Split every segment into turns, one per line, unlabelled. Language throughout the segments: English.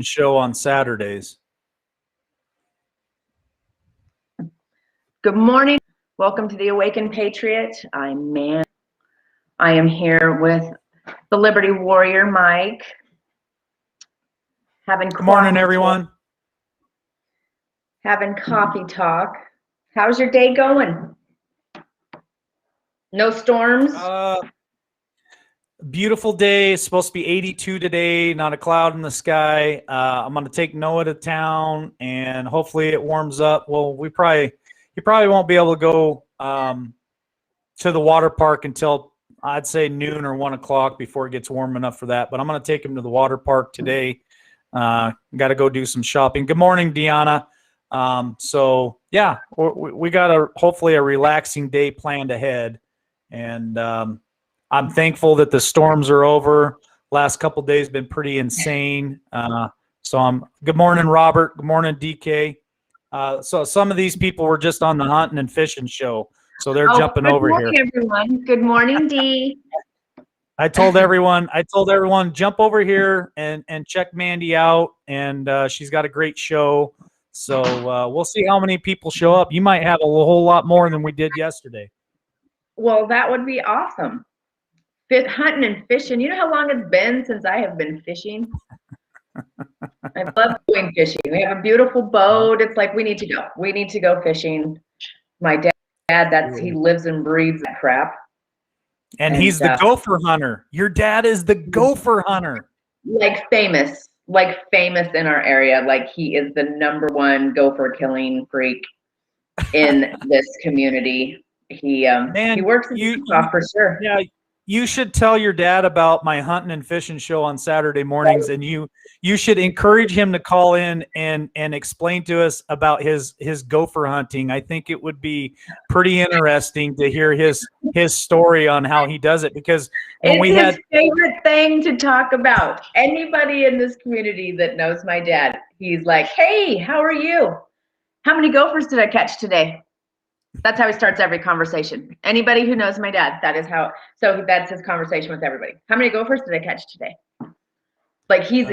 show on Saturdays.
Good morning. Welcome to the Awakened Patriot. I'm Man. I am here with the Liberty Warrior, Mike.
Good morning, everyone.
Having coffee talk. How's your day going? No storms?
Beautiful day. It's supposed to be 82 today, not a cloud in the sky. I'm going to take Noah to town, and hopefully it warms up. Well, he probably won't be able to go to the water park until I'd say noon or 1 o'clock before it gets warm enough for that. But I'm going to take him to the water park today. Got to go do some shopping. Good morning, Deanna. So yeah, we got hopefully a relaxing day planned ahead, and I'm thankful that the storms are over. Last couple of days been pretty insane. Good morning, Robert. Good morning, DK. So some of these people were just on the hunting and fishing show, so they're jumping over here.
Good morning, everyone. Good morning, Dee.
I told everyone, jump over here and check Mandy out, and she's got a great show. So we'll see how many people show up. You might have a whole lot more than we did yesterday.
Well, that would be awesome. Hunting and fishing. You know how long it's been since I have been fishing? I love going fishing. We have a beautiful boat. It's like we need to go. We need to go fishing. My dad, he lives and breathes that crap.
And he's the gopher hunter. Your dad is the gopher hunter.
Like famous in our area. Like he is the #1 gopher killing freak in this community. He works in Utah for sure.
Yeah, you should tell your dad about my hunting and fishing show on Saturday mornings, and you should encourage him to call in and explain to us about his gopher hunting. I think it would be pretty interesting to hear his story on how he does it, because when
it's his favorite thing to talk about. Anybody in this community that knows my dad, he's like, "Hey, how are you? How many gophers did I catch today?" That's how he starts every conversation. Anybody who knows my dad, that's his conversation with everybody. How many gophers did I catch today? Like he's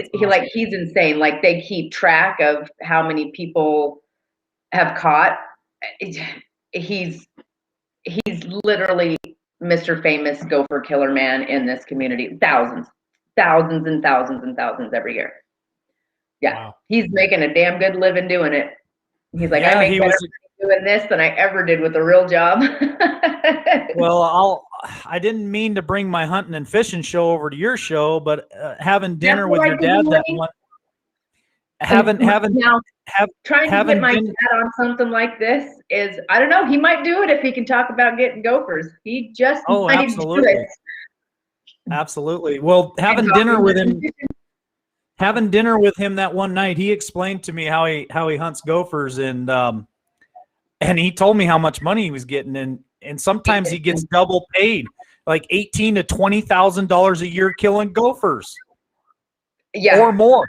insane. Like they keep track of how many people have caught. He's literally Mr. Famous gopher killer man in this community. Thousands and thousands and thousands every year. Yeah. Wow. He's making a damn good living doing it. He's like, I make better doing this than I ever did with a real job.
Well, I didn't mean to bring my hunting and fishing show over to your show, but having dinner with your dad that one,
trying to get my dad on something like this is, I don't know, he might do it if he can talk about getting gophers. He just might do it.
Absolutely. Well, having dinner with him that one night, he explained to me how he hunts gophers, and he told me how much money he was getting, and sometimes he gets double paid, like $18,000 to $20,000 a year killing gophers.
Yeah.
Or more.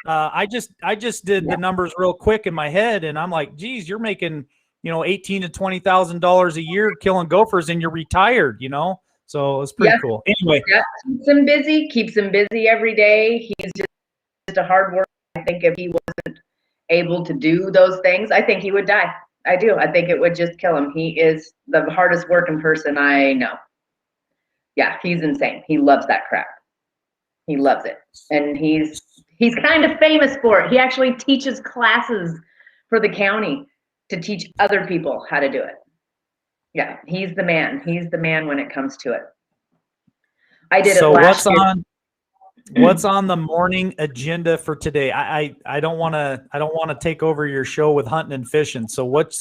I just did the numbers real quick in my head, and I'm like, geez, you're making, $18,000 to $20,000 a year killing gophers, and you're retired, So it's pretty cool. Anyway.
Yeah. Keeps him busy every day. He's just a hard worker. I think if he wasn't able to do those things, I think he would die. I do. I think it would just kill him. He is the hardest working person I know. Yeah, he's insane. He loves that crap. He loves it. And he's kind of famous for it. He actually teaches classes for the county to teach other people how to do it. Yeah, he's the man. He's the man when it comes to it. I did it last year.
What's on the morning agenda for today? I don't want to take over your show with hunting and fishing. So what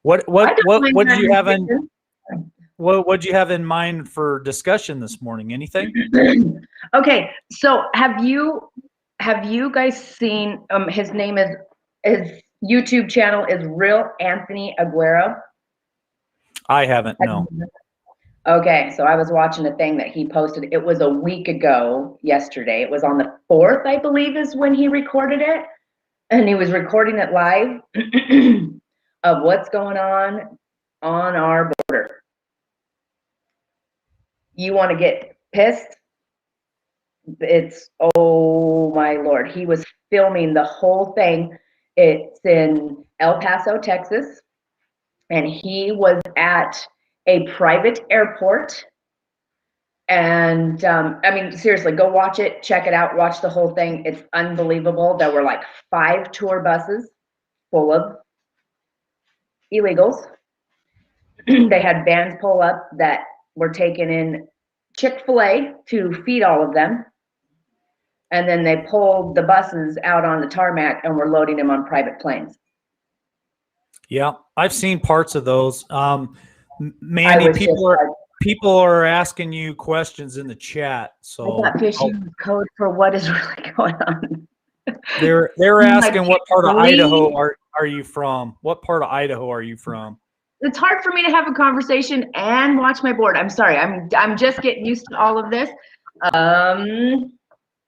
do you have in what do you have in mind for discussion this morning? Anything?
Okay, so have you guys seen his YouTube channel is Real Anthony Aguero?
I haven't, no.
Okay, so I was watching a thing that he posted. It was a week ago yesterday. It was on the 4th, I believe, is when he recorded it. And he was recording it live of what's going on our border. You want to get pissed? It's, oh my Lord. He was filming the whole thing. It's in El Paso, Texas. And he was at a private airport. And I mean, seriously, go watch it, check it out, watch the whole thing. It's unbelievable. There were like 5 tour buses full of illegals. They had vans pull up that were taking in Chick-fil-A to feed all of them. And then they pulled the buses out on the tarmac and were loading them on private planes.
Yeah, I've seen parts of those. Mandy, people are asking you questions in the chat. So
I thought fishing was code for what is really going on.
They're asking what part of Idaho are you from? What part of Idaho are you from?
It's hard for me to have a conversation and watch my board. I'm sorry. I'm just getting used to all of this.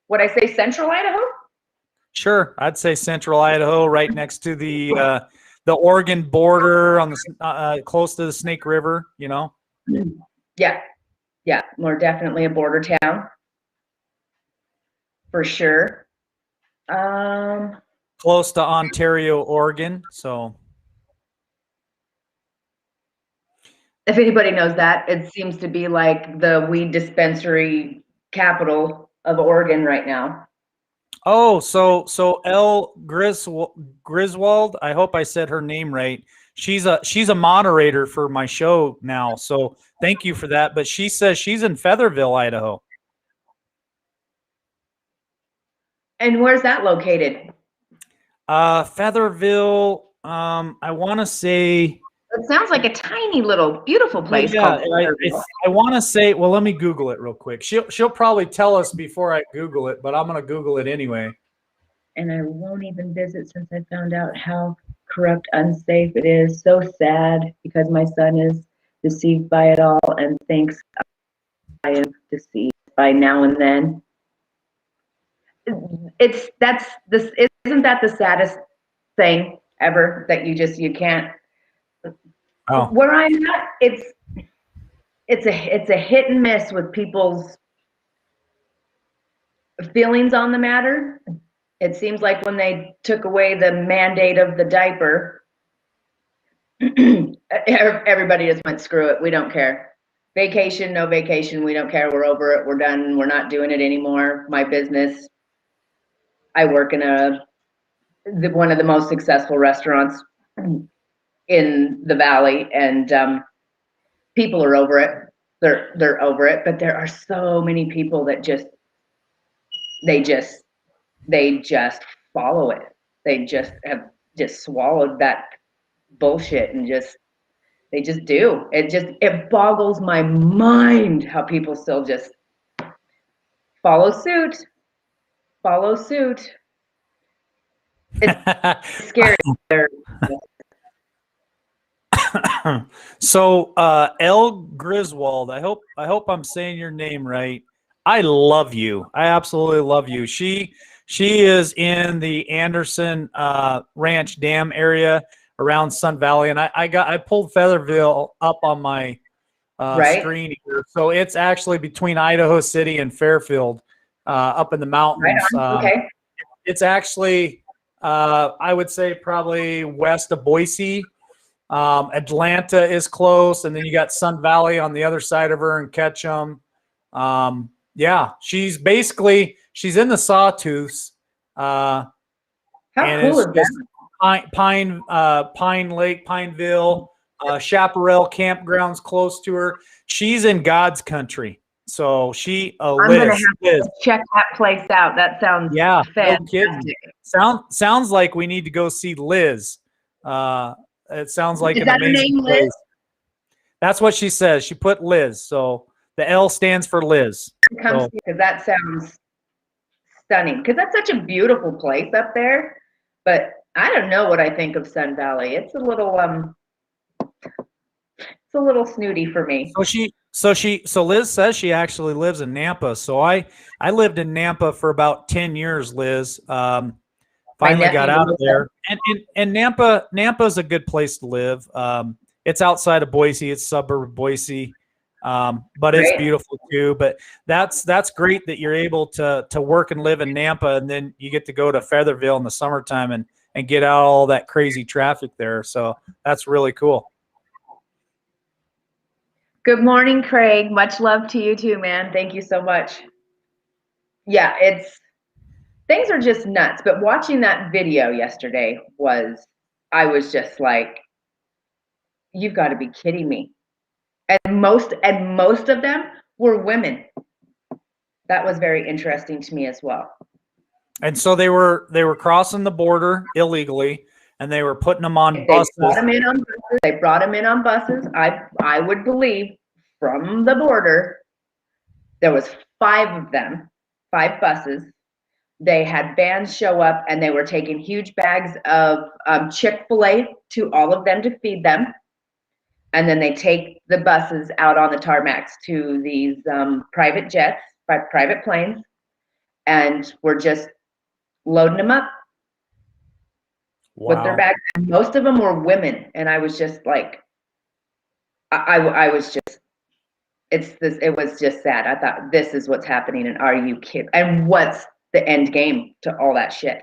Would I say Central Idaho?
Sure, I'd say Central Idaho, right next to the Oregon border, on the close to the Snake River. You know.
Yeah, more definitely a border town for sure.
Close to Ontario, Oregon. So,
if anybody knows that, it seems to be like the weed dispensary capital of Oregon right now.
oh, so Elle Griswold. I hope I said her name right. She's a moderator for my show now. So thank you for that. But she says she's in Featherville, Idaho.
And where's that located?
Featherville. I want to say.
It sounds like a tiny little beautiful place.
Yeah, I want to say. Well, let me Google it real quick. She'll probably tell us before I Google it, but I'm gonna Google it anyway.
And I won't even visit since I found out how corrupt, unsafe it is. So sad because my son is deceived by it all and thinks I am deceived by now and then. Isn't that the saddest thing ever, that you can't.
Oh.
Where I'm at, it's a hit and miss with people's feelings on the matter. It seems like when they took away the mandate of the diaper, everybody just went, screw it, we don't care. Vacation, no vacation, we don't care, we're over it, we're done, we're not doing it anymore. My business, I work in one of the most successful restaurants in the valley, and people are over it. They're over it, but there are so many people that they just follow it. They just have swallowed that bullshit and they just do. It boggles my mind how people still just follow suit. It's scary.
So Elle Griswold, I hope I'm saying your name right. I love you. I absolutely love you. She is in the Anderson Ranch Dam area around Sun Valley, and I pulled Featherville up on my screen here. So it's actually between Idaho City and Fairfield, up in the mountains.
Right on. Okay.
It's actually I would say probably west of Boise. Atlanta is close, and then you got Sun Valley on the other side of her and Ketchum. Yeah, she's in the Sawtooths.
How cool is that?
Pine Lake, Pineville, Chaparral campgrounds close to her. She's in God's country. So I'm
gonna have to check that place out. That sounds fantastic.
No kidding. Sounds like we need to go see Liz. It sounds like an amazing place. Liz? That's what she says. She put Liz. So the L stands for Liz.
Because that sounds stunning. Because that's such a beautiful place up there. But I don't know what I think of Sun Valley. It's a little snooty for me.
So Liz says she actually lives in Nampa. So I lived in Nampa for about 10 years, Liz. Finally got out of there. And Nampa is a good place to live. It's outside of Boise. It's suburb of Boise. But it's
Great.
beautiful too. But that's great that you're able to work and live in Nampa, and then you get to go to Featherville in the summertime and get out all that crazy traffic there. So that's really cool.
Good morning, Craig. Much love to you too, man. Thank you so much. Yeah, things are just nuts. But watching that video yesterday I was just like, you've got to be kidding me. And most of them were women. That was very interesting to me as well.
And so they were crossing the border illegally, and they were putting them on buses.
They brought them in on buses. I would believe from the border, there was 5 of them, 5 buses. They had vans show up, and they were taking huge bags of Chick-fil-A to all of them to feed them. And then they take the buses out on the tarmacs to these private jets, private planes, and we're just loading them up with their bags. And most of them were women, and I was just like, I was just, it was just sad. I thought, this is what's happening, and are you kidding? And what's the end game to all that shit?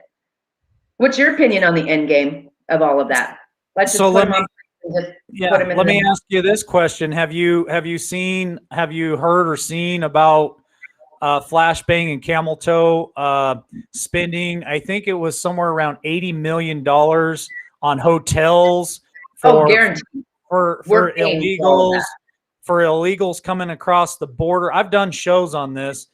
What's your opinion on the end game of all of that? Let's just let
me ask you this question. Have you heard or seen about Flashbang and Camel Toe spending, I think it was somewhere around $80 million on hotels for illegals coming across the border. I've done shows on this.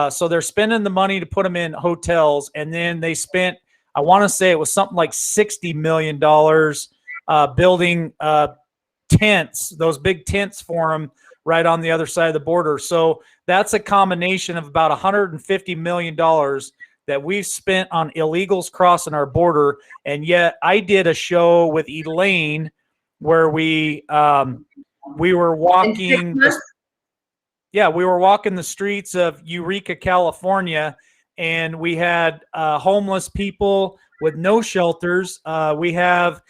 So they're spending the money to put them in hotels, and then they spent, I want to say it was something like $60 million building tents, those big tents for them right on the other side of the border. So that's a combination of about $150 million that we've spent on illegals crossing our border. And yet I did a show with Elaine where we were walking. We were walking the streets of Eureka, California, and we had homeless people with no shelters. We have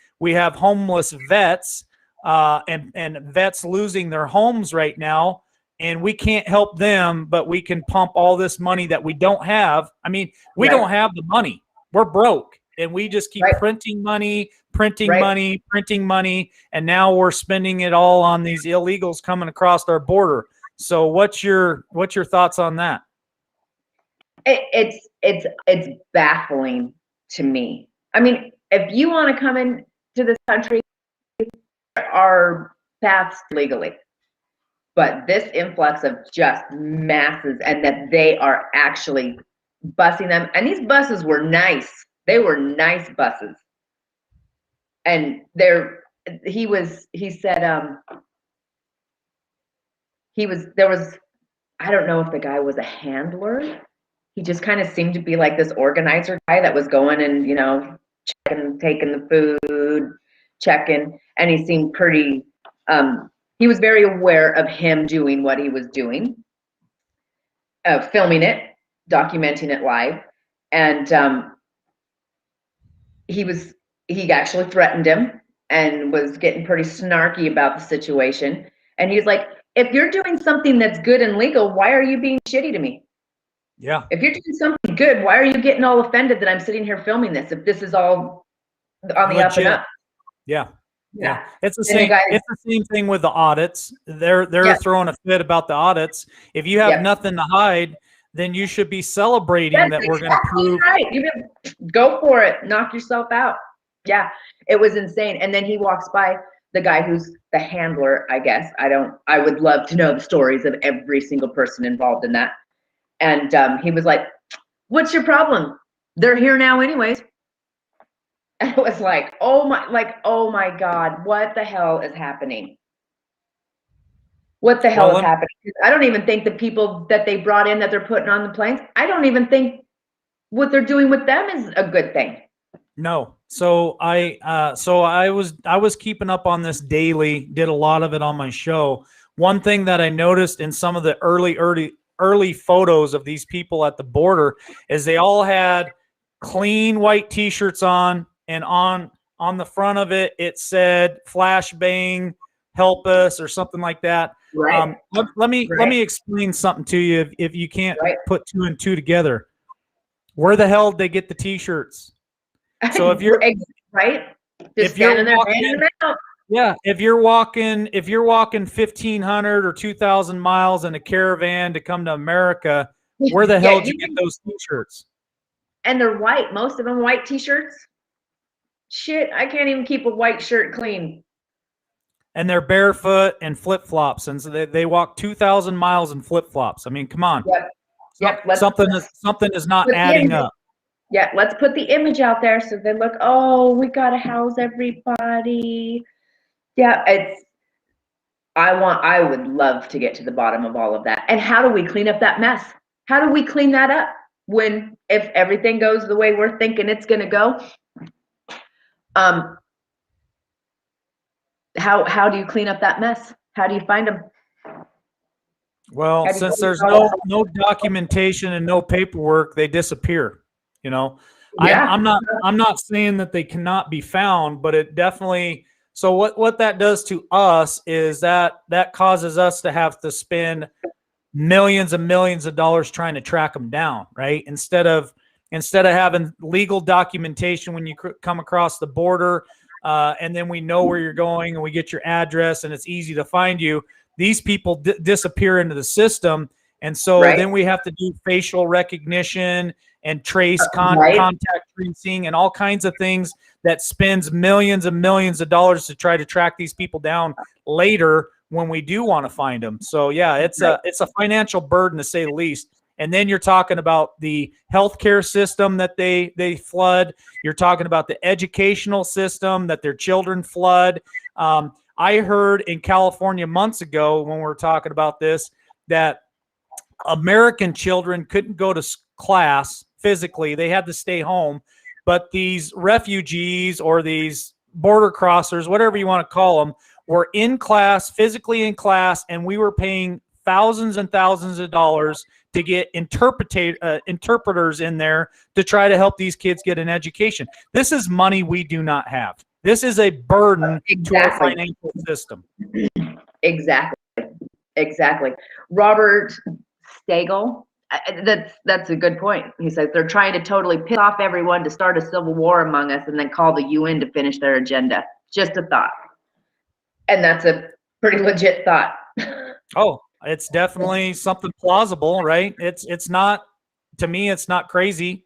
homeless vets and vets losing their homes right now, and we can't help them, but we can pump all this money that we don't have. I mean, we don't have the money. We're broke, and we just keep printing money, printing money, and now we're spending it all on these illegals coming across our border. So what's your thoughts on that?
It's baffling to me. I mean, if you want to come into this country, there are paths legally, but this influx of just masses, and that they are actually busing them, and these buses were nice. They were nice buses, and he said I don't know if the guy was a handler. He just kind of seemed to be like this organizer guy that was going and, checking, taking the food, checking, and he seemed pretty, he was very aware of him doing what he was doing, filming it, documenting it live. And he actually threatened him and was getting pretty snarky about the situation. And he's like, if you're doing something that's good and legal, why are you being shitty to me?
Yeah.
If you're doing something good, why are you getting all offended that I'm sitting here filming this? If this is all on the up and up.
Yeah. It's the same. It's the same thing with the audits. They're throwing a fit about the audits. If you have nothing to hide, then you should be celebrating that we're going to prove.
Right. Go for it. Knock yourself out. Yeah. It was insane. And then he walks by the guy who's the handler, I guess. I would love to know the stories of every single person involved in that. And he was like, what's your problem? They're here now anyways. And it was like, oh my God, what the hell is happening? What the hell is happening? I don't even think the people that they brought in that they're putting on the planes, I don't even think what they're doing with them is a good thing.
No. So I was keeping up on this daily, did a lot of it on my show. One thing that I noticed in some of the early photos of these people at the border is they all had clean white t-shirts on, and on the front of it said Flashbang help us or something like that.
Right.
Let me explain something to you if you can't put two and two together. Where the hell did they get the T-shirts? So if you're
right, just
if you're
standing there
walking,
handing them out.
yeah, if you're walking 1,500 or 2,000 miles in a caravan to come to America, where the hell did you get those T-shirts?
And they're white. Most of them white T-shirts. Shit, I can't even keep a white shirt clean.
And they're barefoot and flip-flops, and so they walk 2,000 miles in flip-flops. I mean, come on.
Yep.
Something is not adding up.
Yeah, let's put the image out there so they look, oh, we gotta house everybody. Yeah, I would love to get to the bottom of all of that. And how do we clean up that mess? How do we clean that up if everything goes the way we're thinking it's gonna go? How do you clean up that mess? How do you find them?
Well, since there's no documentation and no paperwork, they disappear. You know, I'm not saying that they cannot be found, but it definitely. So what that does to us is that causes us to have to spend millions and millions of dollars trying to track them down, right? Instead of having legal documentation when you come across the border, and then we know where you're going and we get your address and it's easy to find you. These people disappear into the system, and so then we have to do facial recognition and trace contact tracing and all kinds of things that spends millions and millions of dollars to try to track these people down later when we do want to find them. So yeah, it's a financial burden to say the least. And then you're talking about the healthcare system that they flood. You're talking about the educational system that their children flood. I heard in California months ago when we were talking about this that American children couldn't go to class physically. They had to stay home. But these refugees or these border crossers, whatever you want to call them, were in class, physically in class, and we were paying thousands and thousands of dollars to get interpreters in there to try to help these kids get an education. This is money we do not have. This is a burden to our financial system.
Exactly. Robert Stagel, that's a good point. He says they're trying to totally piss off everyone to start a civil war among us and then call the UN to finish their agenda. Just a thought. And that's a pretty legit thought.
Oh, it's definitely something plausible, right? It's not, to me, it's not crazy.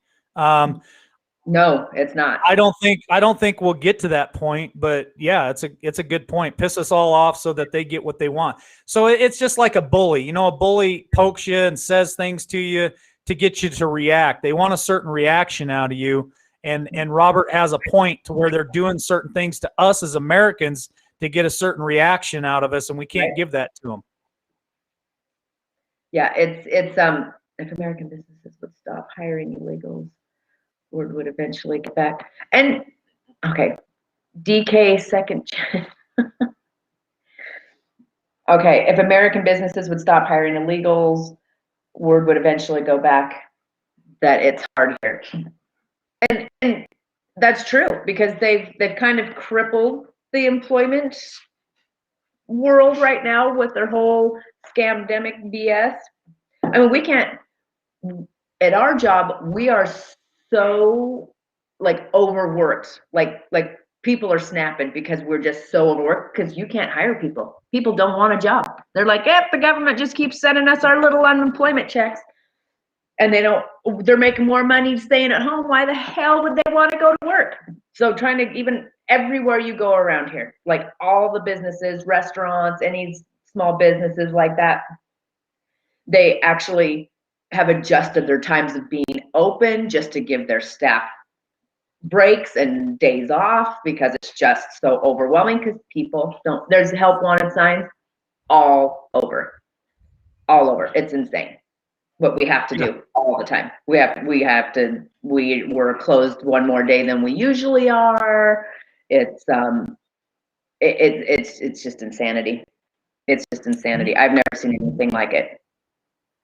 No, it's not.
I don't think we'll get to that point, but yeah, it's a good point. Piss us all off so that they get what they want. So it's just like a bully. You know, a bully pokes you and says things to you to get you to react. They want a certain reaction out of you. And Robert has a point to where they're doing certain things to us as Americans to get a certain reaction out of us, and we can't give that to them.
Yeah, it's if American businesses would stop hiring illegals, word would eventually get back. And okay, DK second. Okay, if American businesses would stop hiring illegals, word would eventually go back that it's hard here. And that's true, because they've kind of crippled the employment world right now with their whole scamdemic BS. I mean, we can't, at our job, we are so like overworked, like people are snapping because we're just so overworked, because you can't hire people. People don't want a job. They're like, the government just keeps sending us our little unemployment checks, and they're making more money staying at home. Why the hell would they want to go to work? So trying to, even everywhere you go around here, like all the businesses, restaurants, any small businesses like that, they actually have adjusted their times of being open just to give their staff breaks and days off, because it's just so overwhelming, because people don't, there's help wanted signs all over. It's insane what we have to do all the time. We're closed one more day than we usually are. It's just insanity. It's just insanity. I've never seen anything like it.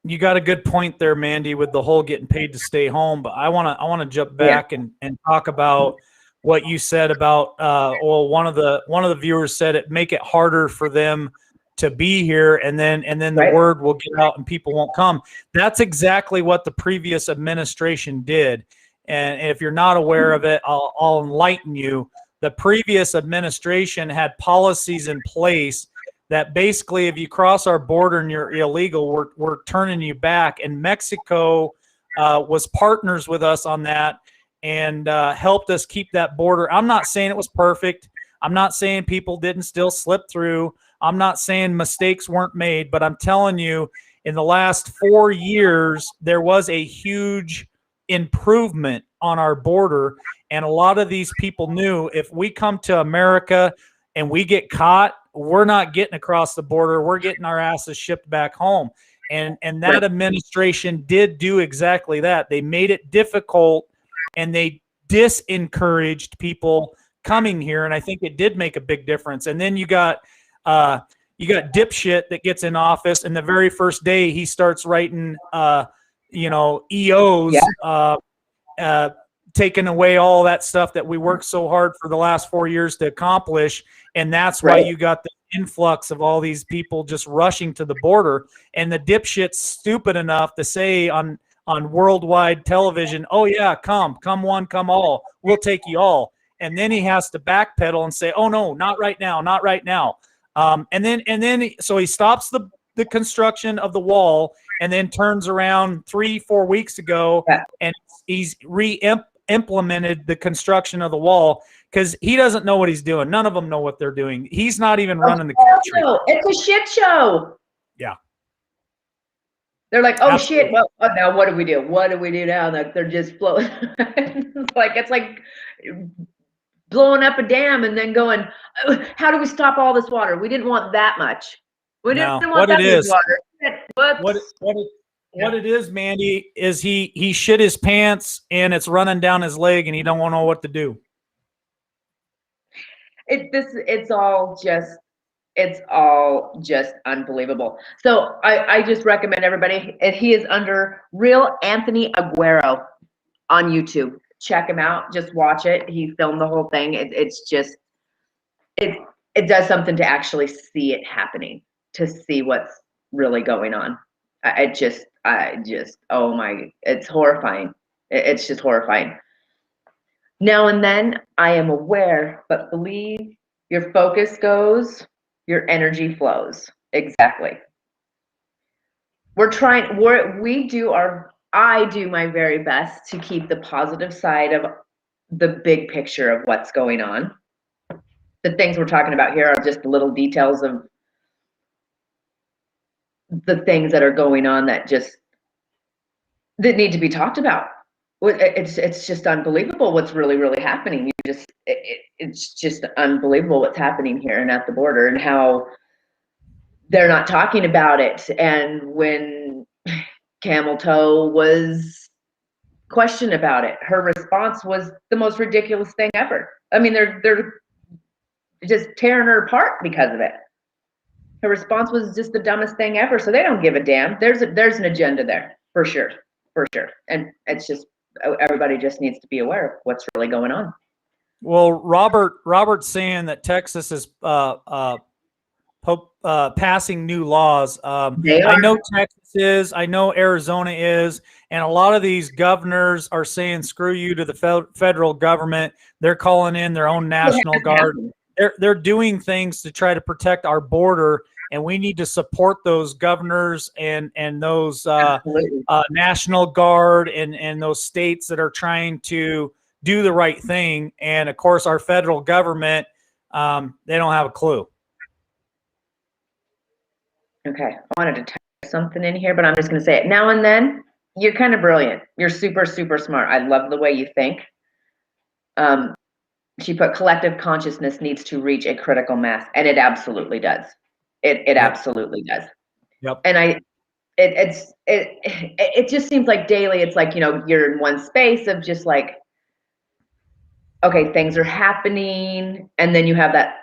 You got a good point there, Mandy, with the whole getting paid to stay home. But I want to jump back and talk about what you said about one of the viewers said it make it harder for them to be here, and then the
Right.
word will get out and people won't come. That's exactly what the previous administration did. And if you're not aware of it, I'll enlighten you. The previous administration had policies in place that basically, if you cross our border and you're illegal, we're turning you back. And Mexico was partners with us on that and helped us keep that border. I'm not saying it was perfect. I'm not saying people didn't still slip through. I'm not saying mistakes weren't made, but I'm telling you, in the last 4 years, there was a huge improvement on our border. And a lot of these people knew if we come to America and we get caught, we're not getting across the border. We're getting our asses shipped back home. And that administration did do exactly that. They made it difficult and they disencouraged people coming here. And I think it did make a big difference. And then you got dipshit that gets in office, and the very first day he starts writing, EOs, taking away all that stuff that we worked so hard for the last 4 years to accomplish. And that's why you got the influx of all these people just rushing to the border. And the dipshit's stupid enough to say on worldwide television, oh yeah, come one, come all, we'll take you all. And then he has to backpedal and say, oh no, not right now, not right now. So he stops the construction of the wall and then turns around 3-4 weeks ago and he's implemented the construction of the wall because he doesn't know what he's doing. None of them know what they're doing. He's not even running the country.
No, it's a shit show.
Yeah.
They're like, oh shit, well, now what do we do? What do we do now? Like they're just blowing. it's like blowing up a dam and then going, oh, how do we stop all this water? We didn't want that much. We didn't want that much water.
What it is, Mandy, is he shit his pants and it's running down his leg and he don't know what to do.
It's all just unbelievable. So I just recommend everybody, and he is under Real Anthony Aguero on YouTube. Check him out. Just watch it. He filmed the whole thing. It does something to actually see it happening, to see what's really going on. Oh my, it's horrifying. It's just horrifying. Now and then I am aware, but believe your focus goes, your energy flows. Exactly. I do my very best to keep the positive side of the big picture of what's going on. The things we're talking about here are just the little details of the things that are going on that need to be talked about. It's just unbelievable what's really happening. It's just unbelievable what's happening here and at the border, and how they're not talking about it. And when Camel Toe was questioned about it, her response was the most ridiculous thing ever. I mean, they're just tearing her apart because of it. Her response was just the dumbest thing ever. So they don't give a damn. There's an agenda there for sure. And it's just, everybody just needs to be aware of what's really going on.
Well, Robert's saying that Texas is passing new laws. I know Texas is, I know Arizona is, and a lot of these governors are saying screw you to the federal government. They're calling in their own National Guard. They're doing things to try to protect our border, and we need to support those governors and those National Guard and those states that are trying to do the right thing. And of course, our federal government, they don't have a clue.
Okay, I wanted to type something in here, but I'm just going to say it. Now and then, you're kind of brilliant. You're super smart. I love the way you think. She put collective consciousness needs to reach a critical mass, and it absolutely does. It absolutely does.
Yep.
And it just seems like daily, it's like, you're in one space of just like, okay, things are happening, and then you have that.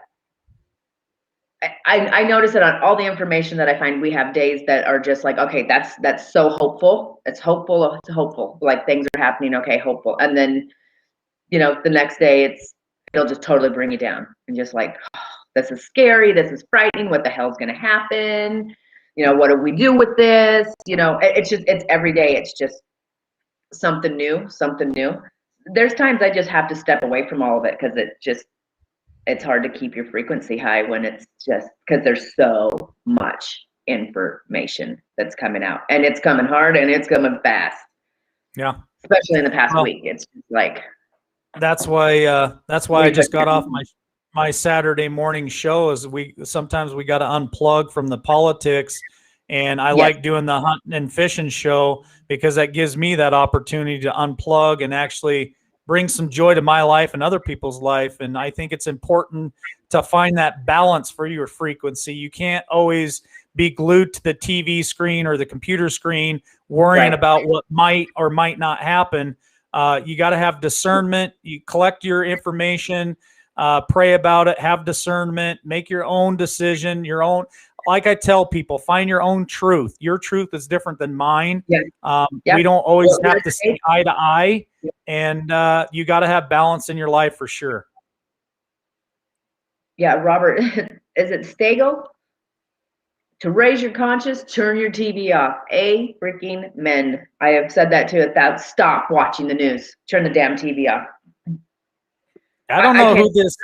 I notice it on all the information that I find. We have days that are just like, okay, that's so hopeful. It's hopeful. Like things are happening. Okay, hopeful. And then, the next day it'll just totally bring you down and just like, this is scary, this is frightening, what the hell's going to happen? You know, what do we do with this? You know, it's every day. It's just something new, something new. There's times I just have to step away from all of it because it's hard to keep your frequency high when it's just because there's so much information that's coming out, and it's coming hard and it's coming fast.
Yeah.
Especially in the past week. It's just like,
that's why I just got off my Saturday morning show. Is sometimes we got to unplug from the politics, and I like doing the hunting and fishing show because that gives me that opportunity to unplug and actually bring some joy to my life and other people's life. And I think it's important to find that balance for your frequency. You can't always be glued to the TV screen or the computer screen worrying about what might or might not happen. You got to have discernment. You collect your information, pray about it, have discernment, make your own decision, your own. Like I tell people, find your own truth. Your truth is different than mine. We don't always have to see eye to eye, and you got to have balance in your life for sure.
Yeah, Robert, is it Stagel? To raise your conscience, turn your TV off. A freaking men. I have said that to it. Stop watching the news. Turn the damn TV off.
I don't know who this.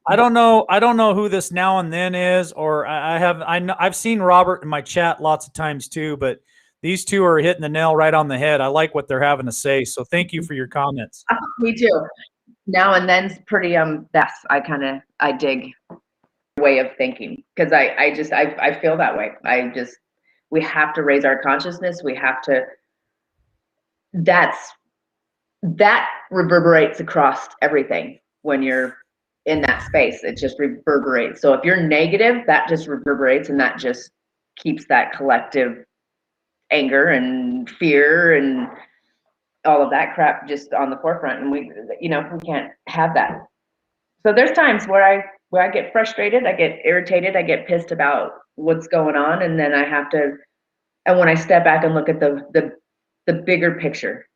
I don't know who this Now and Then is, or I've seen Robert in my chat lots of times too. But these two are hitting the nail right on the head. I like what they're having to say. So thank you for your comments.
Me too. Now and Then's pretty. I dig way of thinking because I feel that way. We have to raise our consciousness. We have to. That reverberates across everything. When you're in that space, it just reverberates. So if you're negative, that just reverberates, and that just keeps that collective anger and fear and all of that crap just on the forefront. And we can't have that. So there's times where I get frustrated, I get irritated, I get pissed about what's going on, and then and when I step back and look at the bigger picture,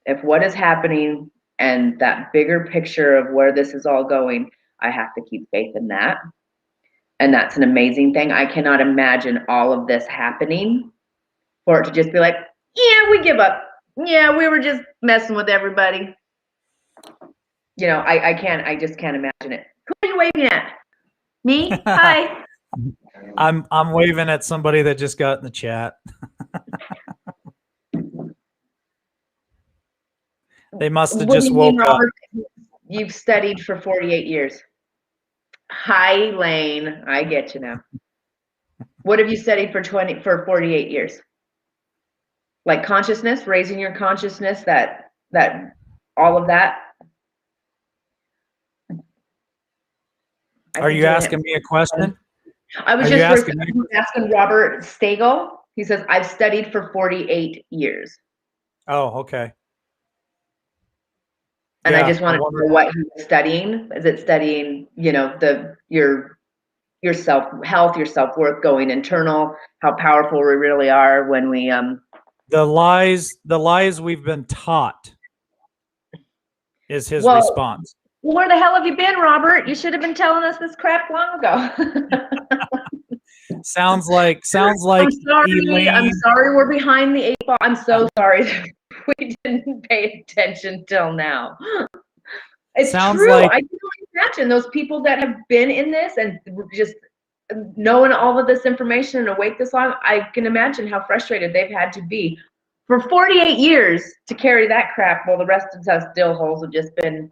if what is happening and that bigger picture of where this is all going, I have to keep faith in that. And that's an amazing thing. I cannot imagine all of this happening for it to just be like, yeah, we give up. Yeah, we were just messing with everybody. You know, I just can't imagine it. Who are you waving at? Me? Hi.
I'm waving at somebody that just got in the chat. They must have just woke up.
You've studied for 48 years. Hi, Lane. I get you now. What have you studied for 48 years? Like consciousness, raising your consciousness, that all of that.
Are you asking me a question?
I was just asking Robert Stagel. He says, I've studied for 48 years.
Oh, okay.
And I just want to know what he was studying. Is it studying, your self-health, your self-worth, going internal, how powerful we really are when we
the lies we've been taught is his response.
Well, where the hell have you been, Robert? You should have been telling us this crap long ago.
sounds like
I'm sorry we're behind the 8 ball. I'm so sorry that we didn't pay attention till now. It's true. I can imagine those people that have been in this and just knowing all of this information and awake this long. I can imagine how frustrated they've had to be for 48 years to carry that crap while the rest of us still holes have just been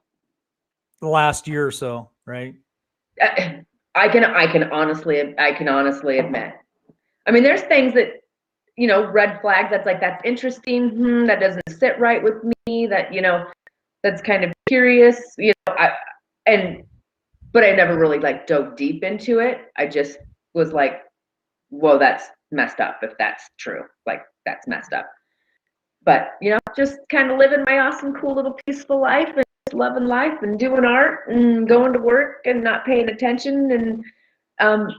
the last year or so, right?
I can honestly admit. I mean, there's things that, red flags. That's interesting. That doesn't sit right with me. That, that's kind of curious. But I never really dove deep into it. I just was like, whoa, that's messed up. If that's true, that's messed up. But, just kind of living my awesome, cool little peaceful life and just loving life and doing art and going to work and not paying attention. And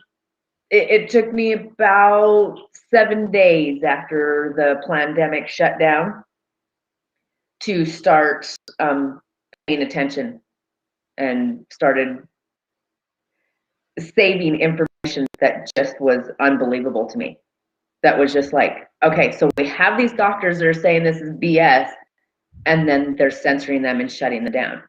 it took me about 7 days after the pandemic shut down to start paying attention and started saving information that just was unbelievable to me. That was just like, okay, so we have these doctors that are saying this is BS, and then they're censoring them and shutting them down.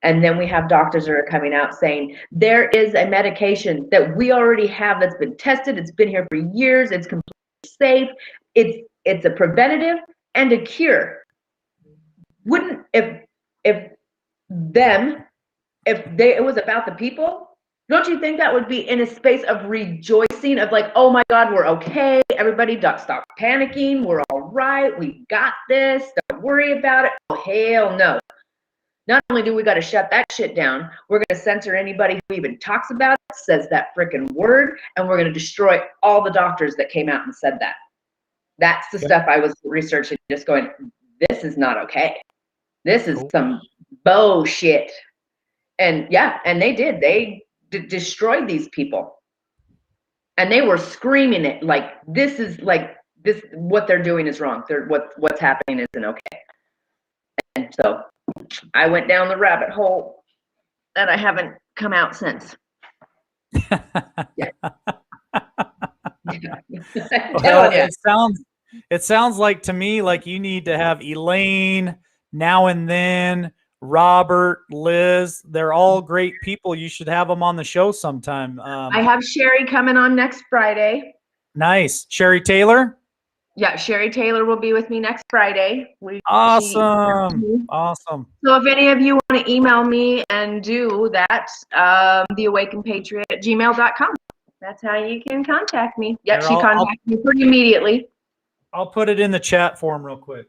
And then we have doctors that are coming out saying there is a medication that we already have that's been tested, it's been here for years, it's completely safe, it's a preventative and a cure. Wouldn't if it was about the people, don't you think that would be in a space of rejoicing, of like, oh my God, we're okay, everybody stop panicking, we're all right, we got this, don't worry about it? Oh, hell no. Not only do we got to shut that shit down, we're going to censor anybody who even talks about it, says that freaking word, and we're going to destroy all the doctors that came out and said that. That's the stuff I was researching, just going, this is not okay. This is some bullshit. And yeah, and they did. They destroyed these people. And they were screaming it like, this is like, this, what they're doing is wrong. What's happening isn't okay. And so I went down the rabbit hole and I haven't come out since. Yeah.
Well, it sounds like to me like you need to have Elaine, Now and Then, Robert, Liz. They're all great people. You should have them on the show sometime.
I have Sherry coming on next Friday.
Nice. Sherry Taylor?
Yeah, Sherry Taylor will be with me next Friday.
Awesome. Awesome.
So if any of you want to email me and do that, theawakenedpatriot@gmail.com. That's how you can contact me. Yep, she contacted me pretty immediately.
I'll put it in the chat form real quick.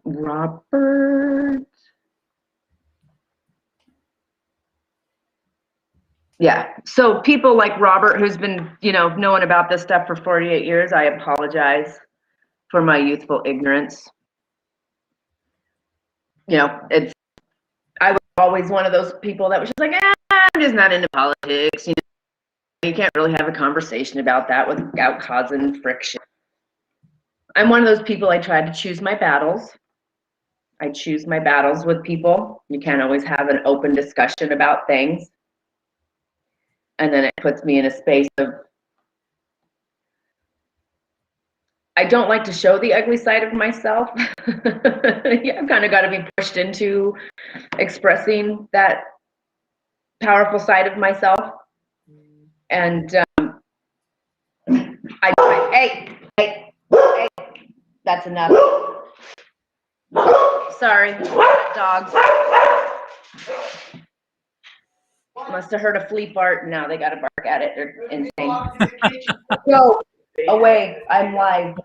Robert. Yeah. So people like Robert, who's been, knowing about this stuff for 48 years, I apologize for my youthful ignorance. I was always one of those people that was just like, I'm just not into politics. You can't really have a conversation about that without causing friction. I'm one of those people, I try to choose my battles. I choose my battles with people. You can't always have an open discussion about things. And then it puts me in a space of, I don't like to show the ugly side of myself. Yeah, I've kind of got to be pushed into expressing that powerful side of myself. And hey, that's enough. Sorry, dogs. Must have heard a flea fart. Now they got to bark at it. They're insane. Go away. I'm live.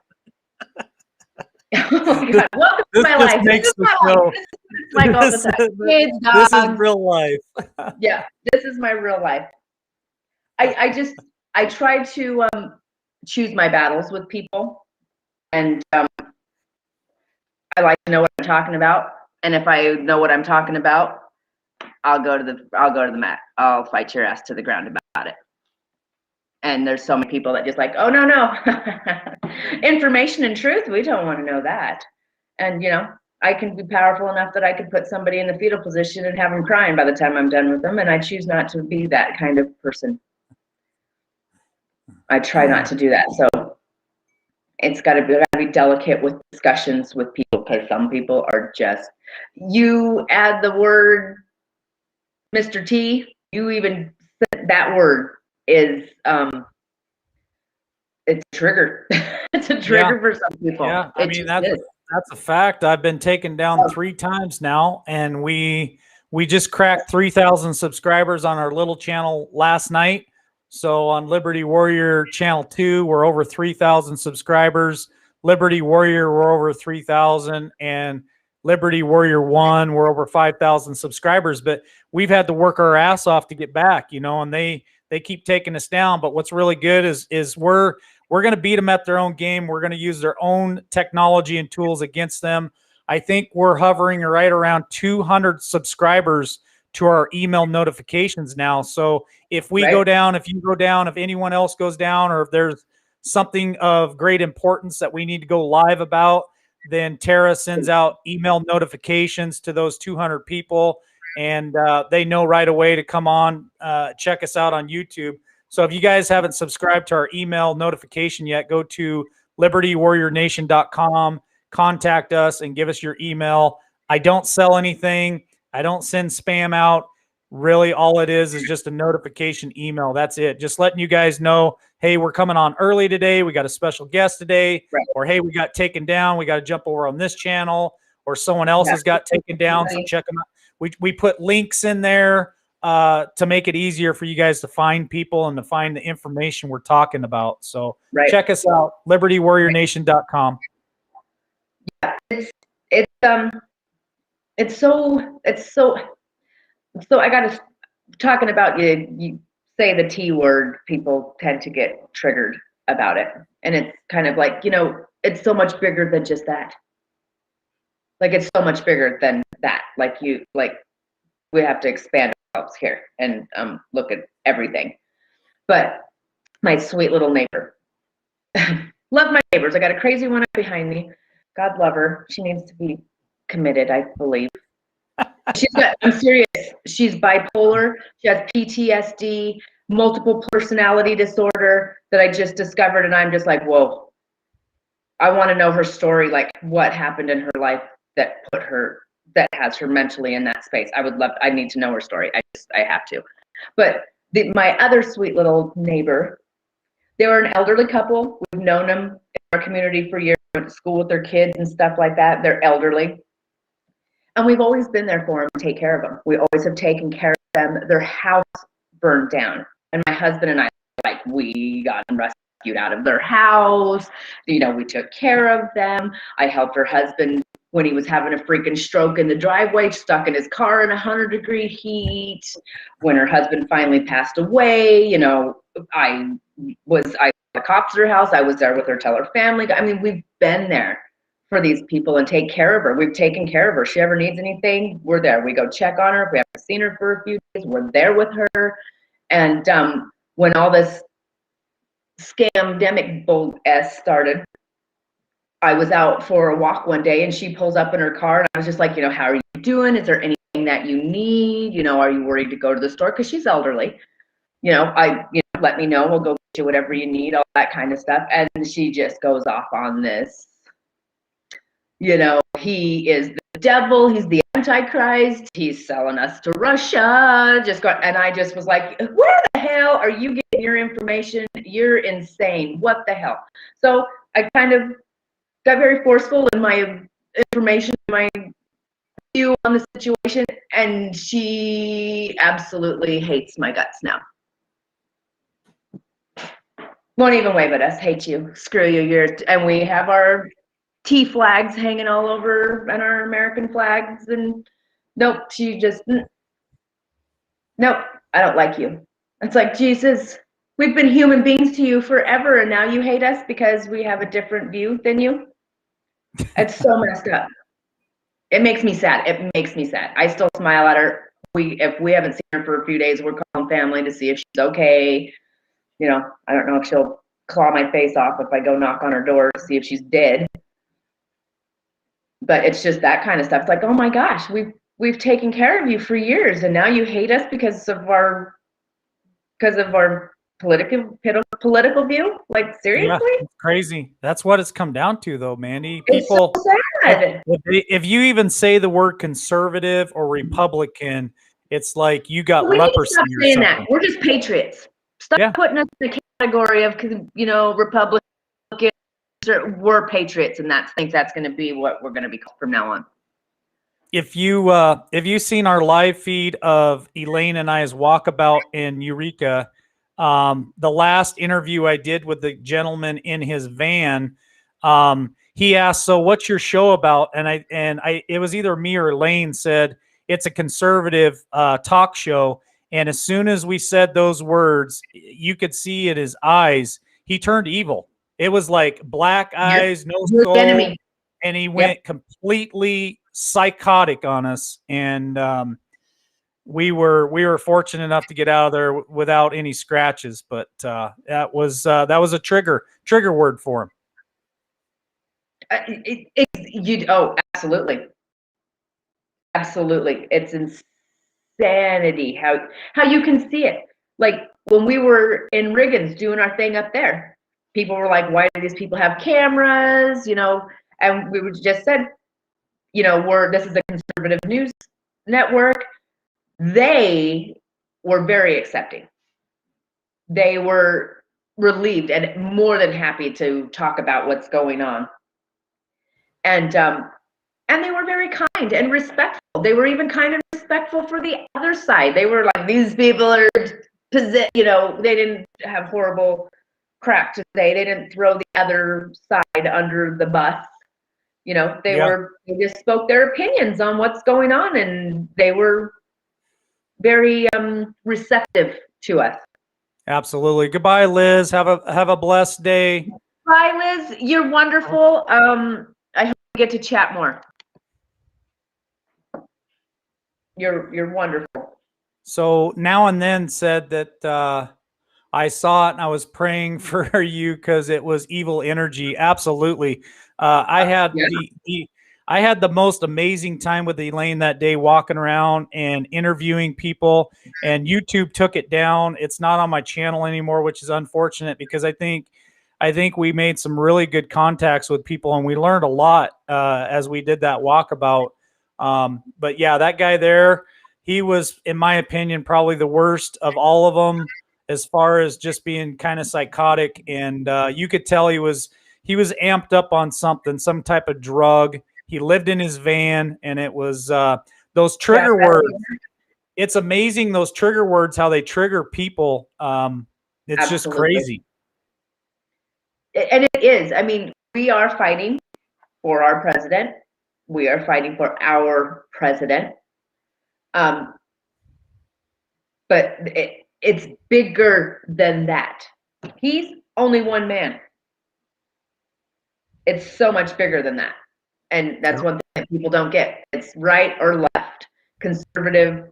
Oh my God. Welcome to my life. This is my life. This is like all the time. Kids, dogs.
This is real life.
Yeah, this is my real life. I try to choose my battles with people, and I like to know what I'm talking about. And if I know what I'm talking about, I'll go to the mat. I'll fight your ass to the ground about it. And there's so many people that just like, oh no, information and truth, we don't want to know that. And I can be powerful enough that I could put somebody in the fetal position and have them crying by the time I'm done with them. And I choose not to be that kind of person. I try not to do that. So it's got to be delicate with discussions with people, because some people are just, you add the word Mr. T, you even said that word is it's a trigger. It's a trigger for some people.
Yeah, I mean that's a fact. I've been taken down 3 times now, and we just cracked 3,000 subscribers on our little channel last night. So on Liberty Warrior Channel 2, we're over 3,000 subscribers. Liberty Warrior, we're over 3,000, and Liberty Warrior 1, we're over 5,000 subscribers. But we've had to work our ass off to get back, and they keep taking us down. But what's really good is we're going to beat them at their own game. We're going to use their own technology and tools against them. I think we're hovering right around 200 subscribers to our email notifications now. So if we go down, if you go down, if anyone else goes down, or if there's something of great importance that we need to go live about, then Tara sends out email notifications to those 200 people, and they know right away to come on, check us out on YouTube. So if you guys haven't subscribed to our email notification yet, go to libertywarriornation.com, contact us and give us your email. I don't sell anything. I don't send spam out. Really, all it is just a notification email. That's it. Just letting you guys know, hey, we're coming on early today. We got a special guest today.
Right.
Or, hey, we got taken down. We got to jump over on this channel. Or someone else has got taken down. So check them out. We put links in there to make it easier for you guys to find people and to find the information we're talking about. So check us out, libertywarriornation.com.
Yeah, it's so I got to talking about you say the T word, people tend to get triggered about it. And it's kind of like, it's so much bigger than just that. Like, it's so much bigger than that. Like, we have to expand ourselves here and look at everything. But my sweet little neighbor, love my neighbors. I got a crazy one up behind me. God love her. She needs to be committed, I believe. I'm serious. She's bipolar. She has PTSD, multiple personality disorder that I just discovered. And I'm just like, whoa, I want to know her story. Like, what happened in her life that has her mentally in that space. I need to know her story. I have to. But my other sweet little neighbor, they were an elderly couple. We've known them in our community for years, went to school with their kids and stuff like that. They're elderly. And we've always been there for them, take care of them. We always have taken care of them. Their house burned down. And my husband and I, we got them rescued out of their house. We took care of them. I helped her husband when he was having a freaking stroke in the driveway, stuck in his car in 100-degree heat. When her husband finally passed away, I the cops at her house. I was there with her, tell her family. I mean, we've been there for these people and take care of her. We've taken care of her. She ever needs anything, we're there. We go check on her. If we haven't seen her for a few days, we're there with her. And when all this scamdemic bull s started, I was out for a walk one day and she pulls up in her car and I was just like, how are you doing? Is there anything that you need? Are you worried to go to the store? Because she's elderly. Let me know. We'll go get you whatever you need, all that kind of stuff. And she just goes off on this. He is the devil. He's the Antichrist. He's selling us to Russia. And I just was like, where the hell are you getting your information? You're insane. What the hell? So I kind of got very forceful in my information, my view on the situation, and she absolutely hates my guts now. Won't even wave at us. Hate you. Screw you. And we have our T flags hanging all over and our American flags, and nope, she just nope, I don't like you. It's like, Jesus, we've been human beings to you forever, and now you hate us because we have a different view than you. It's so messed up. It makes me sad. I still smile at her. If we haven't seen her for a few days, we're calling family to see if she's okay. I don't know if she'll claw my face off if I go knock on her door to see if she's dead. But it's just that kind of stuff. It's like, oh my gosh, we've taken care of you for years, and now you hate us because of our political view. Like, seriously?
Yeah, it's crazy. That's what it's come down to, though, Mandy.
People, it's so sad.
If you even say the word conservative or Republican, it's like you got leprosy.
Stop saying that. We're just patriots. Stop putting us in the category of Republican. We're patriots, and I think that's going to be what we're going to be from now on.
If you've seen our live feed of Elaine and I's walkabout in Eureka, the last interview I did with the gentleman in his van, he asked, "So what's your show about?" And it was either me or Elaine said it's a conservative talk show. And as soon as we said those words, you could see in his eyes he turned evil. It was like black eyes, no soul, enemy. And he went completely psychotic on us. And we were fortunate enough to get out of there without any scratches. But that was a trigger word for him.
Absolutely. It's insanity how you can see it. Like when we were in Riggins doing our thing up there, people were like, why do these people have cameras? You know, and we just said, you know, this is a conservative news network. They were very accepting. They were relieved and more than happy to talk about what's going on. And they were very kind and respectful. They were even kind and respectful for the other side. They were like, these people are, you know, they didn't have horrible crap to say. They didn't throw the other side under the bus. You know, they just spoke their opinions on what's going on, and they were very receptive to us.
Absolutely. Goodbye, Liz. Have a blessed day.
Bye, Liz. You're wonderful. I hope we get to chat more. You're wonderful.
So Now and Then said that I saw it and I was praying for you because it was evil energy. Absolutely. I had I had the most amazing time with Elaine that day, walking around and interviewing people, and YouTube took it down. It's not on my channel anymore, which is unfortunate because I think we made some really good contacts with people, and we learned a lot as we did that walkabout. But yeah, that guy there, he was, in my opinion, probably the worst of all of them as far as just being kind of psychotic. And you could tell he was amped up on something, some type of drug. He lived in his van, and it was those trigger words. It's amazing, those trigger words, how they trigger people. It's just crazy.
And it is. I mean, we are fighting for our president. We are fighting for our president. But it's bigger than that. He's only one man. It's so much bigger than that. And that's one thing that people don't get. It's right or left, conservative,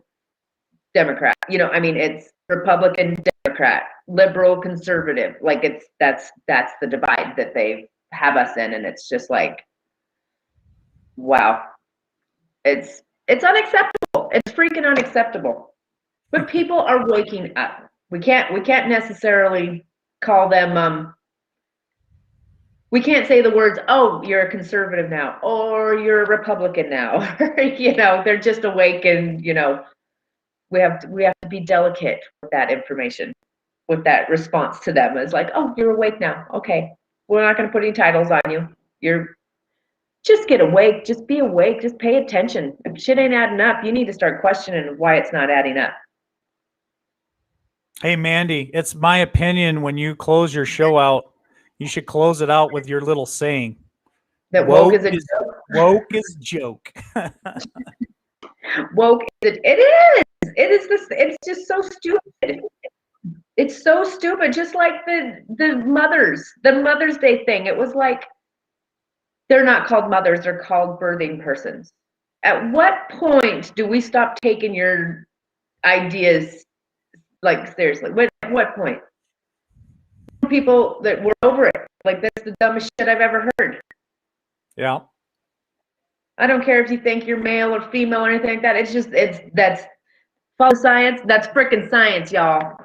Democrat. You know, I mean, it's Republican, Democrat, liberal, conservative. Like that's the divide that they have us in. And it's just like, wow. It's unacceptable. It's freaking unacceptable. But people are waking up. We can't necessarily call them we can't say the words, oh, you're a conservative now, or you're a Republican now. You know, they're just awake, and you know, we have to be delicate with that information, with that response to them. It's like, oh, you're awake now. Okay. We're not gonna put any titles on you. Just get awake, just be awake, just pay attention. If shit ain't adding up, you need to start questioning why it's not adding up.
Hey, Mandy, it's my opinion when you close your show out, you should close it out with your little saying.
That woke is a joke.
Woke is joke.
Woke is it is. It is this. It's just so stupid. It's so stupid. Just like the Mother's Day thing. It was like, they're not called mothers, they're called birthing persons. At what point do we stop taking your ideas like seriously? At what point? People that we're over it. Like, that's the dumbest shit I've ever heard.
Yeah.
I don't care if you think you're male or female or anything like that. That's false science. That's frickin' science, y'all.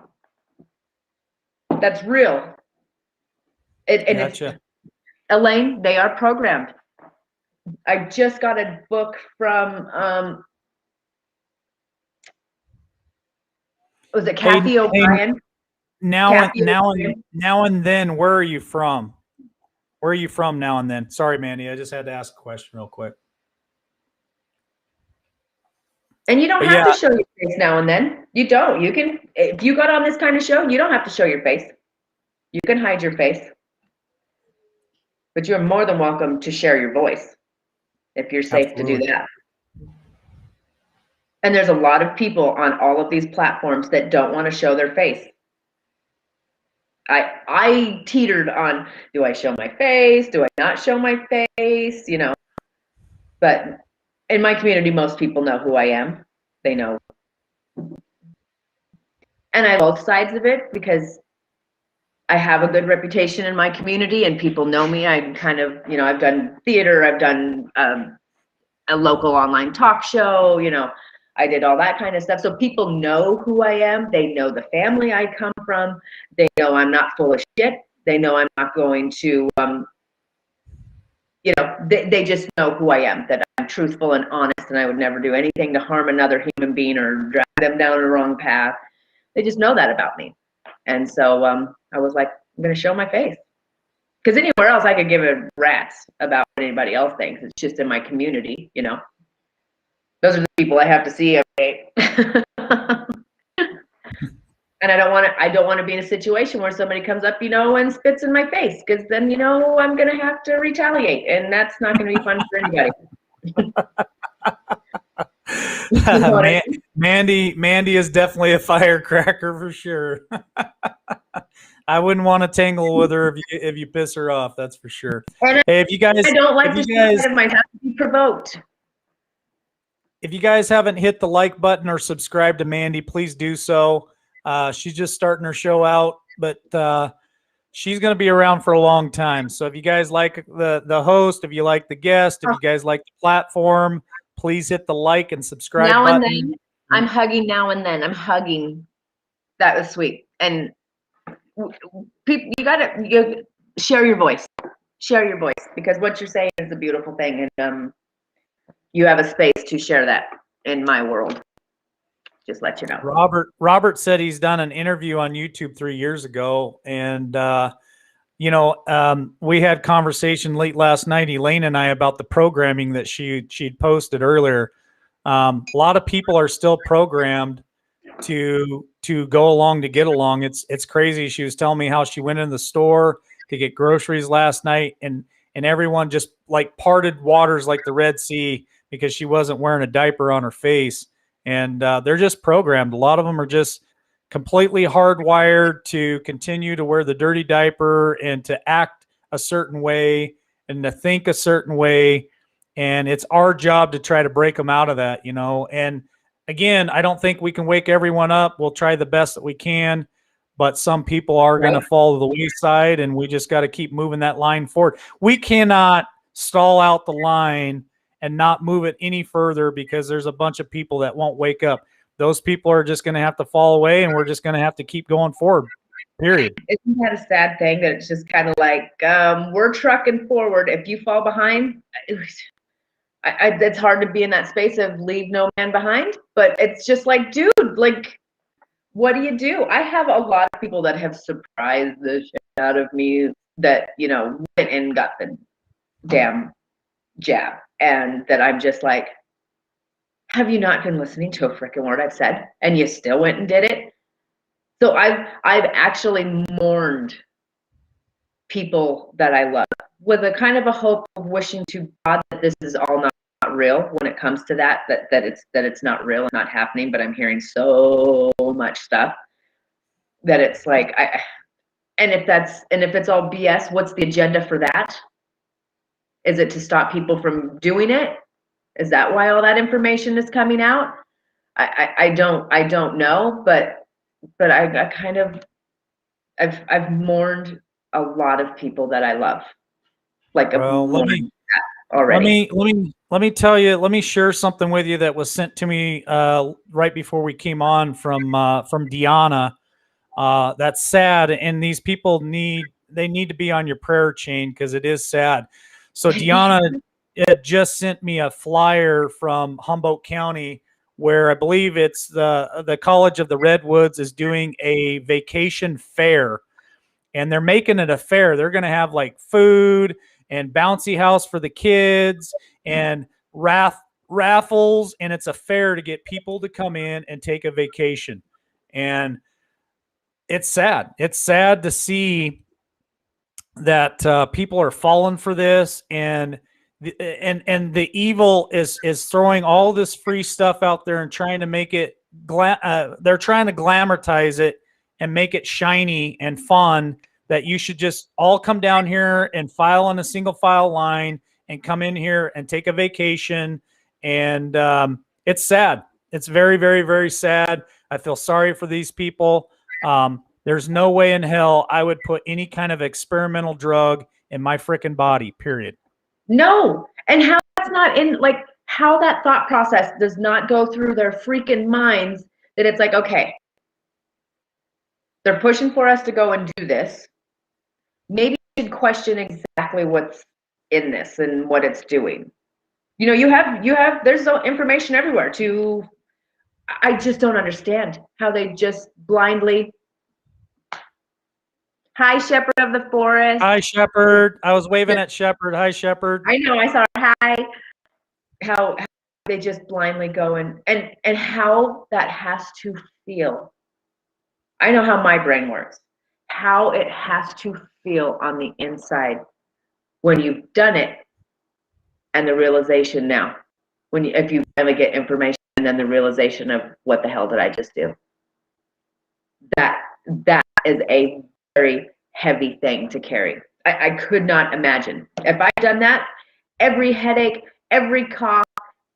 That's real.
Gotcha.
Elaine, they are programmed. I just got a book from was it Kathy O'Brien?
Now and then, where are you from? Where are you from now and then? Sorry, Mandy, I just had to ask a question real quick.
And you don't have to show your face now and then. You don't. You can, if you got on this kind of show, you don't have to show your face. You can hide your face. But you're more than welcome to share your voice if you're safe to do that. And there's a lot of people on all of these platforms that don't want to show their face. I teetered on, do I show my face? Do I not show my face? You know, but in my community, most people know who I am. They know. And I have both sides of it because I have a good reputation in my community and people know me. I'm kind of, you know, I've done theater, I've done a local online talk show, you know, I did all that kind of stuff. So people know who I am. They know the family I come from. They know I'm not full of shit. They know I'm not going to, they just know who I am, that I'm truthful and honest, and I would never do anything to harm another human being or drag them down the wrong path. They just know that about me. And so I was like, I'm going to show my face. Because anywhere else I could give a rat's about what anybody else thinks. It's just in my community, Those are the people I have to see every day. And I don't want to be in a situation where somebody comes up, and spits in my face, because then, I'm going to have to retaliate, and that's not going to be fun for anybody.
Mandy is definitely a firecracker for sure. I wouldn't want to tangle with her if you piss her off. That's for sure.
And
hey, if you guys,
I don't like to have to be provoked.
If you guys haven't hit the like button or subscribe to Mandy, please do so. She's just starting her show out, but she's going to be around for a long time. So if you guys like the host, if you like the guest, if you guys like the platform, please hit the like and subscribe button.
And then I'm hugging now and then. I'm hugging. That was sweet. And people, you gotta share your voice. Share your voice, because what you're saying is a beautiful thing, and you have a space to share that in my world. Just let you know.
Robert said he's done an interview on YouTube 3 years ago, and we had conversation late last night, Elaine and I, about the programming that she'd posted earlier. A lot of people are still programmed to go along to get along. It's crazy. She was telling me how she went in the store to get groceries last night, and everyone just like parted waters like the Red Sea because she wasn't wearing a diaper on her face. And they're just programmed. A lot of them are just completely hardwired to continue to wear the dirty diaper and to act a certain way and to think a certain way. And it's our job to try to break them out of that, And again, I don't think we can wake everyone up. We'll try the best that we can, but some people are going to fall to the wayside, and we just got to keep moving that line forward. We cannot stall out the line and not move it any further because there's a bunch of people that won't wake up. Those people are just going to have to fall away, and we're just going to have to keep going forward, period.
Isn't that a sad thing that it's just kind of like, we're trucking forward. If you fall behind, it's hard to be in that space of leave no man behind, but it's just like, dude, like, what do you do? I have a lot of people that have surprised the shit out of me that, went and got the damn jab. And that I'm just like, have you not been listening to a freaking word I've said? And you still went and did it? So I've actually mourned people that I love with a kind of a hope of wishing to God that this is all not real when it comes to that it's not real and not happening. But I'm hearing so much stuff that it's like, and if it's all BS, what's the agenda for that? Is it to stop people from doing it? Is that why all that information is coming out? I don't know, but I kind of I've mourned a lot of people that I love. Like,
well, let me tell you. Let me share something with you that was sent to me right before we came on from Deanna. That's sad, and these people need to be on your prayer chain because it is sad. So Deanna just sent me a flyer from Humboldt County where I believe it's the College of the Redwoods is doing a vacation fair, and they're making it a fair. They're going to have like food and bouncy house for the kids and raffles, and it's a fair to get people to come in and take a vacation. And it's sad. It's sad to see that people are falling for this, and the evil is throwing all this free stuff out there and trying to make it they're trying to glamorize it and make it shiny and fun, that you should just all come down here and file on a single file line and come in here and take a vacation. And it's sad. It's very, very, very sad. I feel sorry for these people. There's no way in hell I would put any kind of experimental drug in my freaking body, period.
No. And how that's not in, like, how that thought process does not go through their freaking minds that it's like, okay, they're pushing for us to go and do this. Maybe you should question exactly what's in this and what it's doing. You know, there's information everywhere I just don't understand how they just blindly. Hi, Shepherd of the Forest.
Hi, Shepherd. I was waving at Shepherd. Hi, Shepherd.
I know, I saw hi. How they just blindly go and how that has to feel. I know how my brain works. How it has to feel on the inside when you've done it and the realization now. If you finally get information and then the realization of what the hell did I just do? That is a very heavy thing to carry. I could not imagine. If I'd done that, every headache, every cough,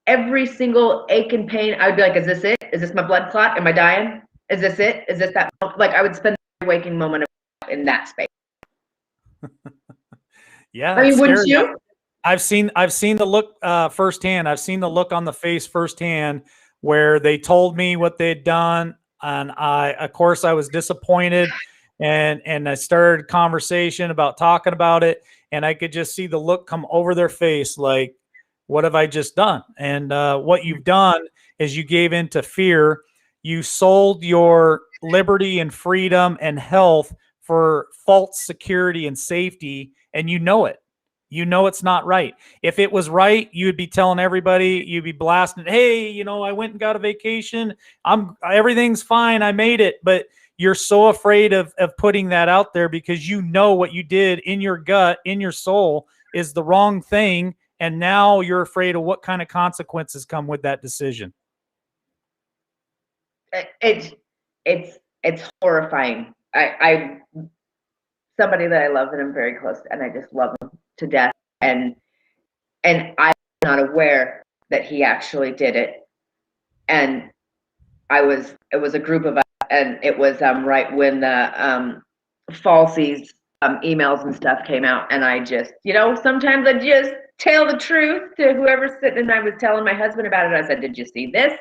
every single ache and pain, I would be like, is this it? Is this my blood clot? Am I dying? Is this it? Is this that? Like, I would spend every waking moment in that space.
Yeah.
I mean, wouldn't you?
I've seen the look firsthand. I've seen the look on the face firsthand where they told me what they'd done. And of course, I was disappointed and I started a conversation about talking about it. And I could just see the look come over their face. Like, what have I just done? And what you've done is you gave into fear. You sold your liberty and freedom and health for false security and safety. And you know it. You know it's not right. If it was right, you would be telling everybody, you'd be blasting, hey, you know, I went and got a vacation. Everything's fine. I made it. But you're so afraid of putting that out there because you know what you did in your gut, in your soul is the wrong thing. And now you're afraid of what kind of consequences come with that decision.
It's horrifying. I somebody that I love and I'm very close to, and I just love him to death. And I'm not aware that he actually did it. And it was a group of us, and it was right when the falsies emails and stuff came out. And I just, you know, sometimes I just tell the truth to whoever's sitting, and I was telling my husband about it. I said, did you see this?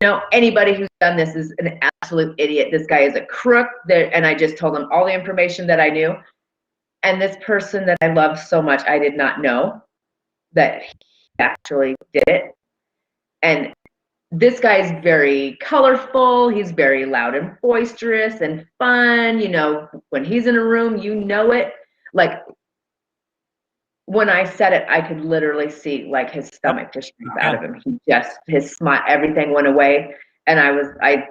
You know, anybody who's done this is an absolute idiot. This guy is a crook. And I just told him all the information that I knew. And this person that I love so much, I did not know that he actually did it. And this guy is very colorful. He's very loud and boisterous and fun. You know, when he's in a room, you know it. Like, when I said it, I could literally see like his stomach just shrink out of him. His smile, everything went away. And I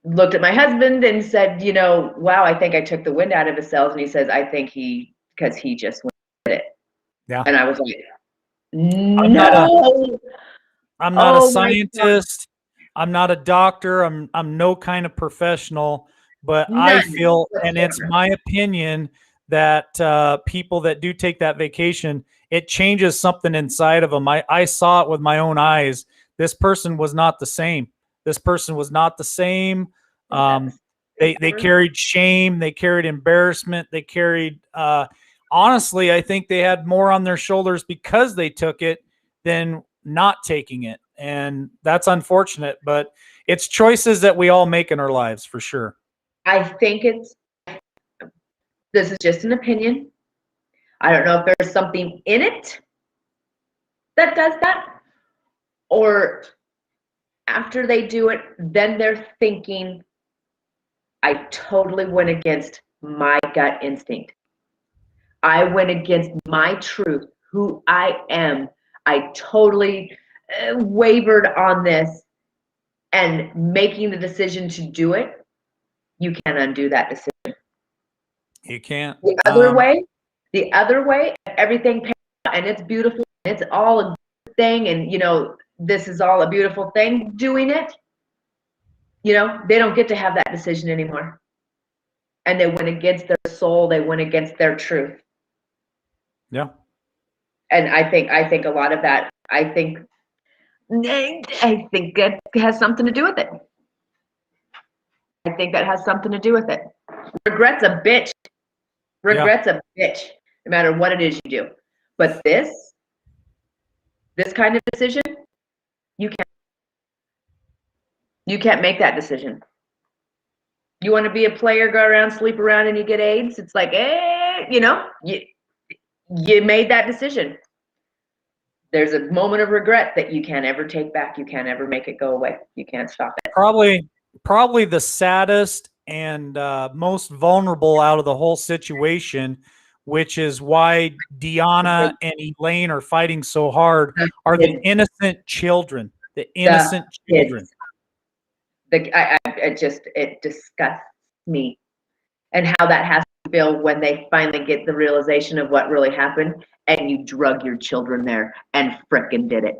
looked at my husband and said, you know, wow, I think I took the wind out of his sails. And he says, I think because he just went and did it.
Yeah.
And I was like, no.
I'm not a scientist. I'm not a doctor. I'm no kind of professional, but I feel, and it's my opinion, that people that do take that vacation, it changes something inside of them. I saw it with my own eyes. This person was not the same. This person was not the same. They carried shame. They carried embarrassment. They carried, honestly, I think they had more on their shoulders because they took it than not taking it. And that's unfortunate, but it's choices that we all make in our lives for sure.
I think this is just an opinion. I don't know if there's something in it that does that, or after they do it, then they're thinking, I totally went against my gut instinct. I went against my truth, who I am. I totally wavered on this, and making the decision to do it, you can't undo that decision.
You can't.
The other way, everything pays out and it's beautiful. And it's all a good thing. And, you know, this is all a beautiful thing doing it. You know, they don't get to have that decision anymore. And they went against their soul. They went against their truth.
Yeah.
And I think a lot of that, I think it has something to do with it. I think that has something to do with it. Regret's a bitch. Regret's a bitch, no matter what it is you do. But this, This kind of decision, you can't make that decision. You want to be a player, go around, sleep around, and you get AIDS? It's like, you made that decision. There's a moment of regret that you can't ever take back. You can't ever make it go away. You can't stop it.
Probably the saddest and most vulnerable out of the whole situation, which is why Deanna and Elaine are fighting so hard, are the innocent children. The innocent children.
It disgusts me, and how that has to feel when they finally get the realization of what really happened, and you drug your children there and frickin' did it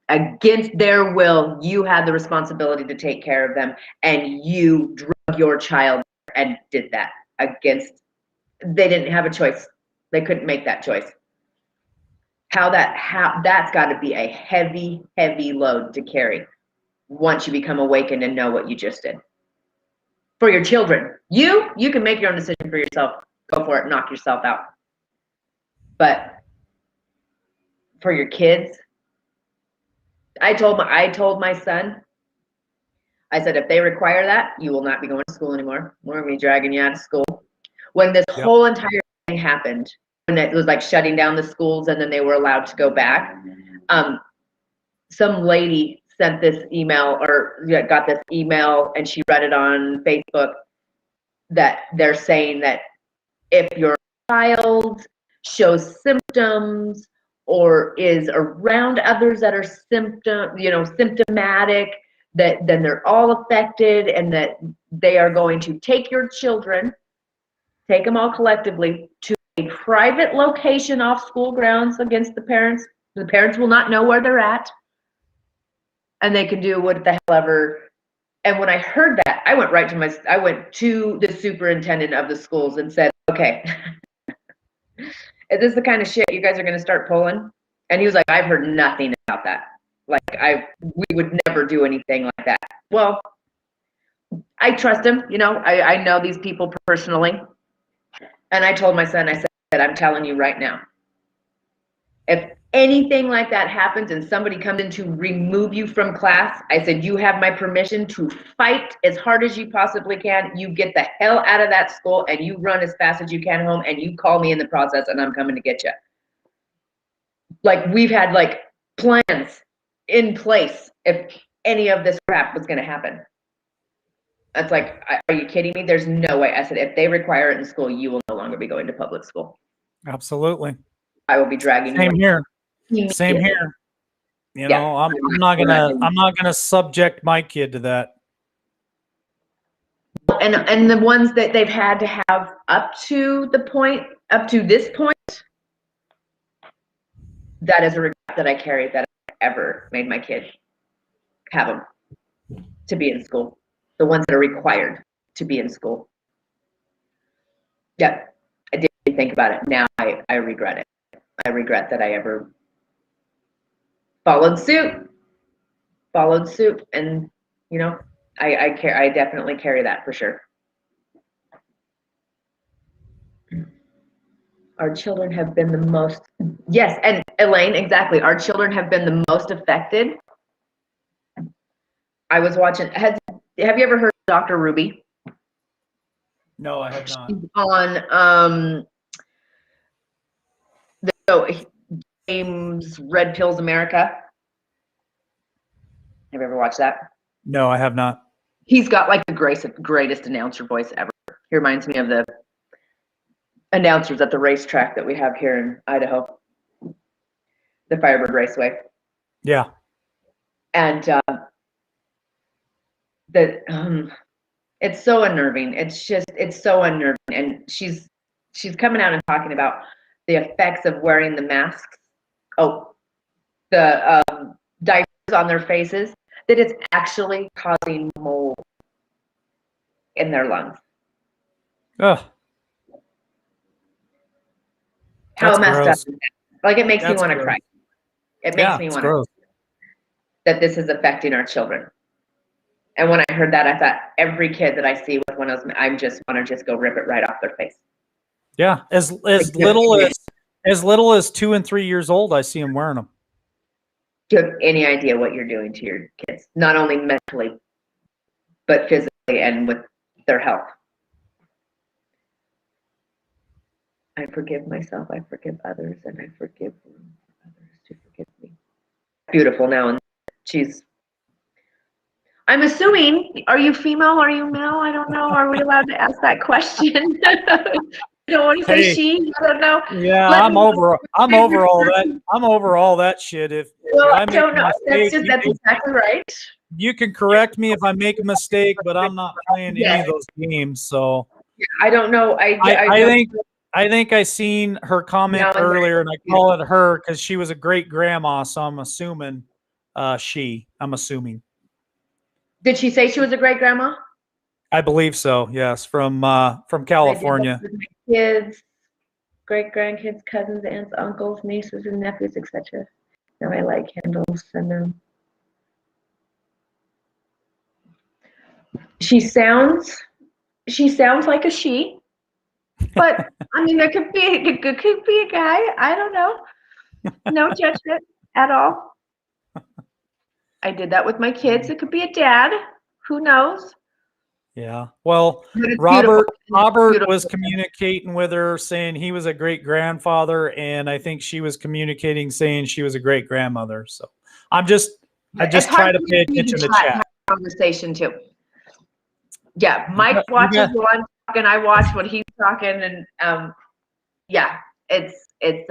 against their will. You had the responsibility to take care of them, and you drug your child and did that against. They didn't have a choice. They couldn't make that choice. That's got to be a heavy, heavy load to carry once you become awakened and know what you just did. For your children, you can make your own decision for yourself. Go for it, knock yourself out. But for your kids, I told my son, I said, if they require that, you will not be going to school anymore. We're gonna be dragging you out of school. When this whole entire thing happened, when it was like shutting down the schools and then they were allowed to go back, some lady sent this email, or got this email, and she read it on Facebook, that they're saying that if your child shows symptoms or is around others that are symptomatic, that then they're all affected, and that they are going to take your children, take them all collectively, to a private location off school grounds against the parents. The parents will not know where they're at, and they can do what the hell ever. And when I heard that, I went to the superintendent of the schools and said, okay, is this the kind of shit you guys are going to start pulling? And he was like, I've heard nothing about that. Like, we would never do anything like that. Well, I trust him. I know these people personally. And I told my son, I said, I'm telling you right now, if anything like that happens and somebody comes in to remove you from class, I said, you have my permission to fight as hard as you possibly can. You get the hell out of that school and you run as fast as you can home, and you call me in the process, and I'm coming to get you. Like, we've had like plans in place if any of this crap was going to happen. It's like, are you kidding me? There's no way. I said, if they require it in school, you will no longer be going to public school.
Absolutely.
I will be dragging
Same
you.
Here. Same here. I'm not gonna subject my kid to that.
And the ones that they've had to have up to this point, that is a regret that I carry, that I ever made my kid have them to be in school. The ones that are required to be in school. Yeah, I didn't think about it. Now I regret it. I regret that I ever followed suit, and I definitely carry that for sure. Our children have been the most, yes, and Elaine, exactly. Our children have been the most affected. I was watching, have you ever heard of Dr. Ruby?
No, I have not.
On James Red Pills America. Have you ever watched that?
No, I have not.
He's got like the greatest announcer voice ever. He reminds me of the announcers at the racetrack that we have here in Idaho, the Firebird Raceway.
Yeah.
And it's so unnerving. It's so unnerving. And she's coming out and talking about the effects of wearing the masks. The diapers on their faces, that it's actually causing mold in their lungs.
Ugh.
How messed up is that? Like, it makes me want to cry. It makes me want to. That this is affecting our children. And when I heard that, I thought, every kid that I see with one of those, I just want to go rip it right off their face.
Yeah, as little as 2 and 3 years old, I see them wearing them.
Do you have any idea what you're doing to your kids? Not only mentally, but physically and with their health. I forgive myself, I forgive others, and I forgive others to forgive me. Beautiful now, and I'm assuming, are you female, are you male? I don't know. Are we allowed to ask that question? I don't want to say she, I don't know.
Yeah, I'm over all that. I'm over all that shit. If
I don't know. That's exactly right.
You can correct me if I make a mistake, but I'm not playing any of those games. So
I don't know.
I think I seen her comment earlier, and I call it her because she was a great grandma. So I'm assuming I'm assuming.
Did she say she was a great grandma?
I believe so. Yes, from California.
Kids, great grandkids, cousins, aunts, uncles, nieces, and nephews, etc. Now I light candles and she sounds like a she, but I mean it could be a guy. I don't know. No judgment at all. I did that with my kids. It could be a dad. Who knows?
Yeah. Well, Robert was communicating with her saying he was a great grandfather, and I think she was communicating saying she was a great grandmother. So I just try to pay attention to chat.
Conversation too. Yeah, Mike watches what I'm talking. I watch what he's talking, and yeah, it's a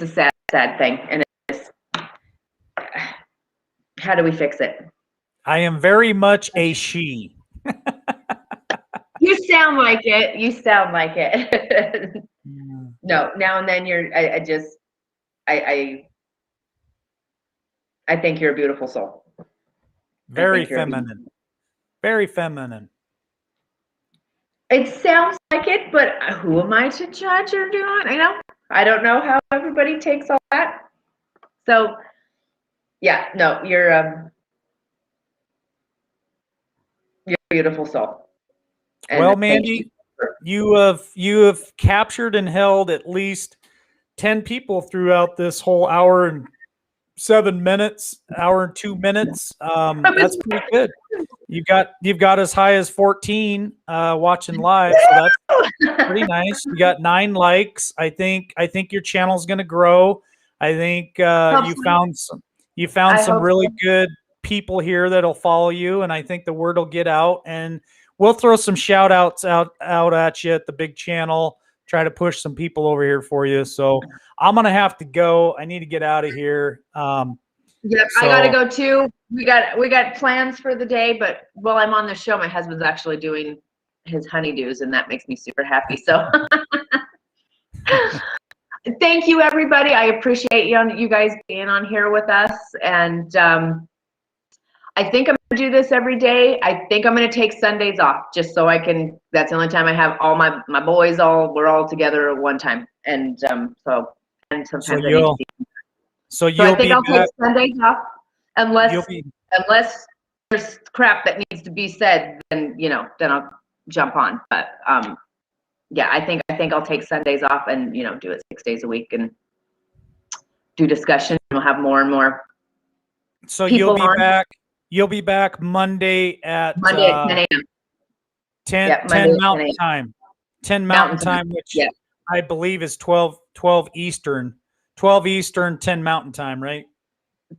sad thing, and it's how do we fix it?
I am very much a she.
You sound like it. You sound like it. No, now and then I think you're a beautiful soul.
Very feminine. Very feminine.
It sounds like it, but who am I to judge or do it? I don't know how everybody takes all that. So, yeah, no, you're a beautiful soul.
And well, Mandy, you have captured and held at least 10 people throughout this whole hour and 7 minutes, hour and 2 minutes. That's pretty good. You've got as high as 14 watching live, so that's pretty nice. You got 9 likes. I think your channel's going to grow. I think you found some really good people here that'll follow you, and I think the word will get out. And we'll throw some shout outs out at you at the big channel. Try to push some people over here for you. So I'm gonna have to go. I need to get out of here.
Yep, so, I gotta go too. We got plans for the day, but while I'm on the show, my husband's actually doing his honeydews, and that makes me super happy. So thank you, everybody. I appreciate you guys being on here with us, and I think I'm gonna do this every day. I think I'm gonna take Sundays off just so I can. That's the only time I have all my boys. We're all together at one time, and sometimes
So
I think I'll take Sundays off unless there's crap that needs to be said. Then I'll jump on. But yeah, I think I'll take Sundays off and do it 6 days a week and do discussion. We'll have more and more.
So you'll be back. You'll be back Monday at
10 a.m.
10 Mountain Time. 10 Mountain Time, which I believe is 12 Eastern. 12 Eastern, 10 Mountain Time, right?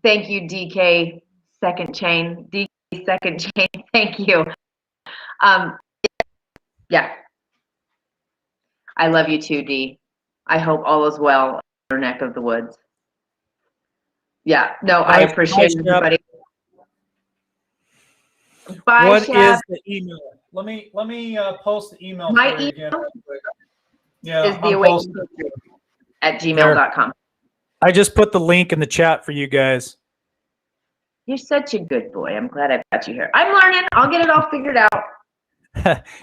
Thank you, DK Second Chain. DK Second Chain, thank you. Yeah. I love you too, D. I hope all is well in your neck of the woods. Yeah, no, I appreciate everybody. Bye,
what
Shab.
Is the email? Let me post the email.
My
for you
email
again.
is theawakening@gmail.com.
I just put the link in the chat for you guys.
You're such a good boy. I'm glad I've got you here. I'm learning. I'll get it all figured out.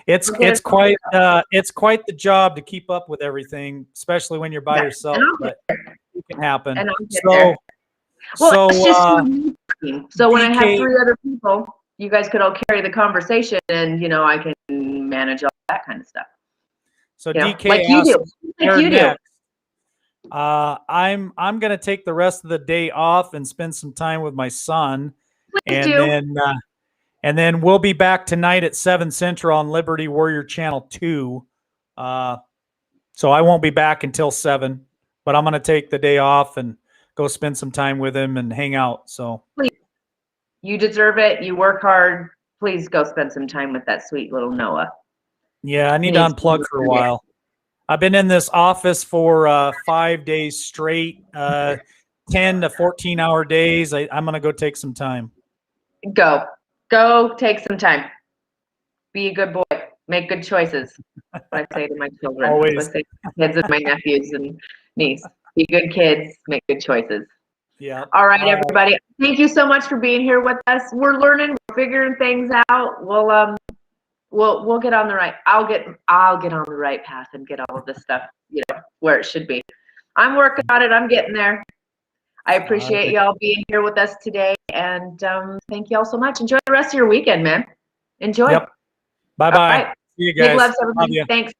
It's quite the job to keep up with everything, especially when you're by yourself. But it can happen.
And I'll get there. Well, it's just so when I have 3 other people, you guys could all carry the conversation, and I can manage all that kind of stuff.
So DK
like you do.
I'm gonna take the rest of the day off and spend some time with my son,
Please
and
do.
then we'll be back tonight at 7 Central on Liberty Warrior Channel 2. So I won't be back until 7, but I'm gonna take the day off and go spend some time with him and hang out. So
You deserve it. You work hard. Please go spend some time with that sweet little Noah.
yeah, I need to
Needs to
unplug for a while. I've been in this office for 5 days straight, 10 to 14-hour days. I'm gonna go take some time.
Go take some time. Be a good boy. Make good choices. That's what I say to my children.
Always.
That's what I say to my kids and my nephews and niece. Be good kids. Make good choices.
Yeah.
All right, everybody. Thank you so much for being here with us. We're learning. We're figuring things out. We'll get on the right. I'll get on the right path and get all of this stuff, where it should be. I'm working on it. I'm getting there. I appreciate y'all being here with us today, and thank y'all so much. Enjoy the rest of your weekend, man. Enjoy.
Yep. Bye-bye.
All right.
See you guys.
Big loves, everybody.
Love you.
Thanks.